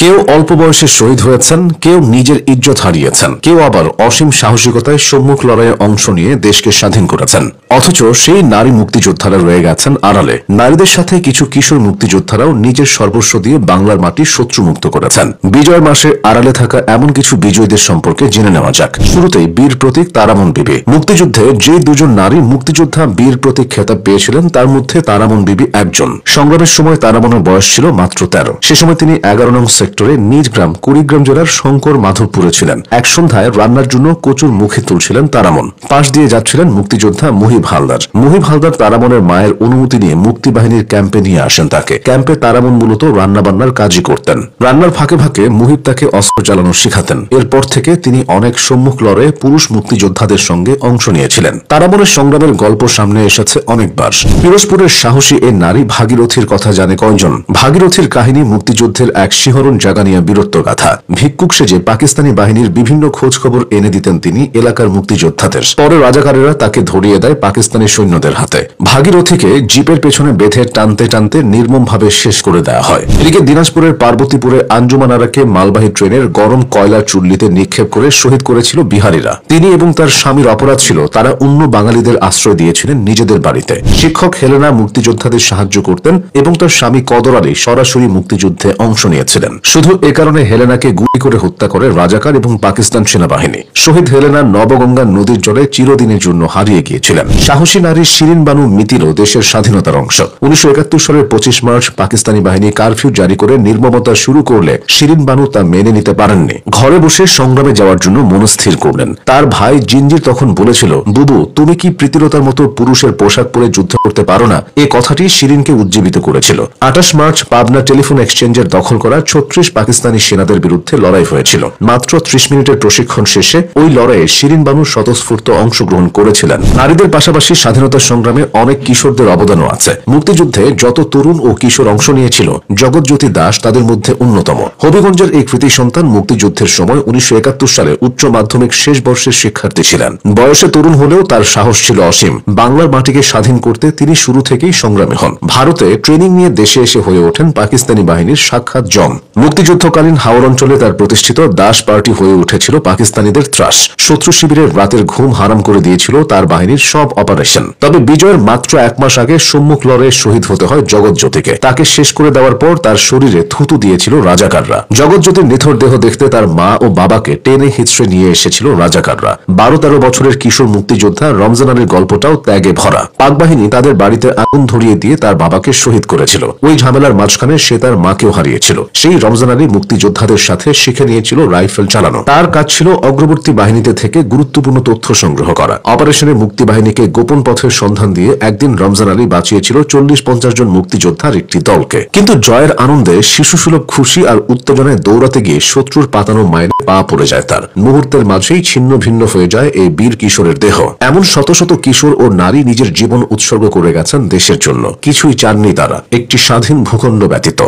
কেউ অল্প বয়সে শহীদ হয়েছেন, কেউ নিজের ইজ্জত হারিয়েছেন, কেউ আবার অসীম সাহসিকতায় সম্মুখ লড়াইয়ে অংশ নিয়ে দেশকে স্বাধীন করেছেন। অথচ সেই নারী মুক্তিযোদ্ধারা রয়ে গেছেন আড়ালে। নারীদের সাথে কিছু কিশোর মুক্তিযোদ্ধারাও নিজের সর্বস্ব দিয়ে বাংলার মাটি শত্রুমুক্ত করেছেন। বিজয় মাসে আড়ালে থাকা এমন কিছু বিজয়ীদের সম্পর্কে জেনে নেওয়া যাক। শুরুতেই বীর প্রতীক তারামন বিবি। মুক্তিযুদ্ধে যে দুজন নারী মুক্তিযোদ্ধা বীর প্রতীক খেতাব পেয়েছিলেন তার মধ্যে তারামন বিবি একজন। সংগ্রামের সময় তারামনের বয়স ছিল মাত্র 13। সে সময় তিনি 11 নং সেক্টরে নিজ গ্রাম কুড়িগ্রাম জেলার শঙ্কর মাধবপুরে ছিলেন। এক সন্ধ্যায় রান্নার জন্য কচুর মুখে তুলছিলেন তারামন। পাশ দিয়ে যাচ্ছিলেন মুক্তিযোদ্ধা মুহিব হালদার। মুহিব হালদার তারামনের মায়ের অনুমতি নিয়ে মুক্তিবাহিনীর ক্যাম্পে নিয়ে আসেন তাকে। ক্যাম্পে তারামন মূলত রান্নাবান্নার কাজই করতেন। রান্নার ফাঁকে ফাঁকে মুহিব তাকে অস্ত্র চালানো শিখাতেন। এরপর থেকে তিনি অনেক সম্মুখ লড়াইয়ে পুরুষ মুক্তিযোদ্ধাদের সঙ্গে অংশ নিয়েছিলেন। তারামনের সংগ্রামের গল্প সামনে এসেছে অনেকবার। পিরোজপুরের সাহসী এ নারী ভাগীরথীর কথা জানে কয়জন? ভাগীরথীর কাহিনী মুক্তিযুদ্ধের এক শিহরণ জাগানিয়া বীরত্ব গাথা। ভিক্ষুক সেজে পাকিস্তানি বাহিনীর বিভিন্ন খোঁজ খবর এনে দিতেন তিনি এলাকার মুক্তিযোদ্ধাদের। পরে রাজাকারেরা তাকে ধরিয়ে দেয় পাকিস্তানি সৈন্যদের হাতে। ভাগীরথীকে জিপের পেছনে বেঁধে টানতে টানতে নির্মমভাবে শেষ করে দেওয়া হয়। এদিকে দিনাজপুরের পার্বতীপুরে আঞ্জুমান আরাকে মালবাহী ট্রেনের গরম কয়লার চুল্লিতে নিক্ষেপ করে শহীদ করেছিল বিহারীরা। তিনি এবং তার স্বামীর অপরাধ ছিল তারা অন্য বাঙালিদের আশ্রয় দিয়েছিলেন নিজেদের বাড়িতে। শিক্ষক হেলেনা মুক্তিযোদ্ধাদের সাহায্য করতেন এবং তার স্বামী কদর আলী সরাসরি মুক্তিযুদ্ধে অংশ নিয়েছিলেন। শুধু এ কারণে হেলেনাকে গুলি করে হত্যা করে রাজাকার এবং পাকিস্তান সেনাবাহিনী। শহীদ হেলেনা নবগঙ্গা নদীর জলে চিরদিনের জন্য হারিয়ে গিয়েছিলেন। সাহসী নারী শিরিন বানু মিতিরও দেশের স্বাধীনতার অংশ। 1971 সালের 25 মার্চ পাকিস্তানি বাহিনী কারফিউ জারি করে নির্মমতা শুরু করলে শিরিন বানু তা মেনে নিতে পারেননি। ঘরে বসে সংগ্রামে যাওয়ার জন্য মনস্থির করলেন। তার ভাই জিঞ্জির তখন বলেছিল, বুবু তুমি কি প্রীতিলতার মতো পুরুষের পোশাক পরে যুদ্ধ করতে পারো না? এ কথাটি শিরিনকে উজ্জীবিত করেছিল। 28 মার্চ পাবনা টেলিফোন এক্সচেঞ্জের দখল করা 36 পাকিস্তানি সেনাদের বিরুদ্ধে লড়াই হয়েছিল। মাত্র 30 মিনিটের প্রশিক্ষণ শেষে ওই লড়াইয়ে শিরিন বানু স্বতঃস্ফূর্ত অংশগ্রহণ করেছিলেন। নারীদের পাশাপাশি স্বাধীনতা সংগ্রামে অনেক কিশোরদের অবদানও আছে। মুক্তিযুদ্ধে যত তরুণ ও কিশোর অংশ নিয়েছিল জগৎজ্যোতি দাস তাদের মধ্যে অন্যতম। হবিগঞ্জের এই কৃতি সন্তান মুক্তিযুদ্ধের সময় 1971 সালে উচ্চ মাধ্যমিক শেষ বর্ষের শিক্ষার্থী ছিলেন। বয়সে তরুণ হলেও তার সাহস ছিল অসীম। বাংলার মাটিকে স্বাধীন করতে তিনি শুরু থেকেই সংগ্রামী হন। ভারতে ট্রেনিং নিয়ে দেশে এসে হয়ে ওঠেন পাকিস্তানি বাহিনীর সাক্ষাৎ জম। মুক্তিযুদ্ধকালীন হাওর অঞ্চলে তার প্রতিষ্ঠিত দাস পার্টি হয়ে উঠেছিল পাকিস্তানিদের ত্রাস। শত্রু শিবিরের রাতের ঘুম হারাম করে দিয়েছিল তার বাহিনীর সব অপারেশন। তবে বিজয়ের মাত্র 1 মাস আগে সম্মুখ লড়াইয়ে শহীদ হতে হয় জগৎজ্যোতিকে। তাকে শেষ করে দেওয়ার পর তার শরীরে থুতু দিয়েছিল রাজাকাররা। জগৎজ্যোতির নিথর দেহ দেখতে তার মা ও বাবাকে টেনে হিচড়ে নিয়ে এসেছিল রাজাকাররা। 12-13 বছরের কিশোর মুক্তিযোদ্ধা রমজান আলীর গল্পটাও ত্যাগে ভরা। পাক বাহিনী তাদের বাড়িতে আগুন ধরিয়ে দিয়ে তার বাবাকে শহীদ করেছিল। ওই ঝামেলার মাঝখানে সে তার মাকেও হারিয়েছিল। সেই রমজান আলী মুক্তিযোদ্ধাদের সাথে শিখে নিয়েছিল রাইফেল চালানো। তার কাজ ছিল অগ্রবর্তী বাহিনীতে থেকে গুরুত্বপূর্ণ তথ্য সংগ্রহ করা। অপারেশনে মুক্তিবাহিনীকে গোপন পথের সন্ধান দিয়ে একদিন রমজান আলী বাঁচিয়েছিল 40-50 জন মুক্তিযোদ্ধার একটি দলকে। কিন্তু জয়ের আনন্দে শিশুসুলভ খুশি আর উত্তেজনায় দৌড়াতে গিয়ে শত্রুর পাতানো মাইনে পা পড়ে যায় তার। মুহূর্তের মাঝেই ছিন্ন ভিন্ন হয়ে যায় এই বীর কিশোরের দেহ। এমন শত শত কিশোর ও নারী নিজের জীবন উৎসর্গ করে গেছেন দেশের জন্য। কিছুই চাননি তারা, একটি স্বাধীন ভূখণ্ড ব্যতীত।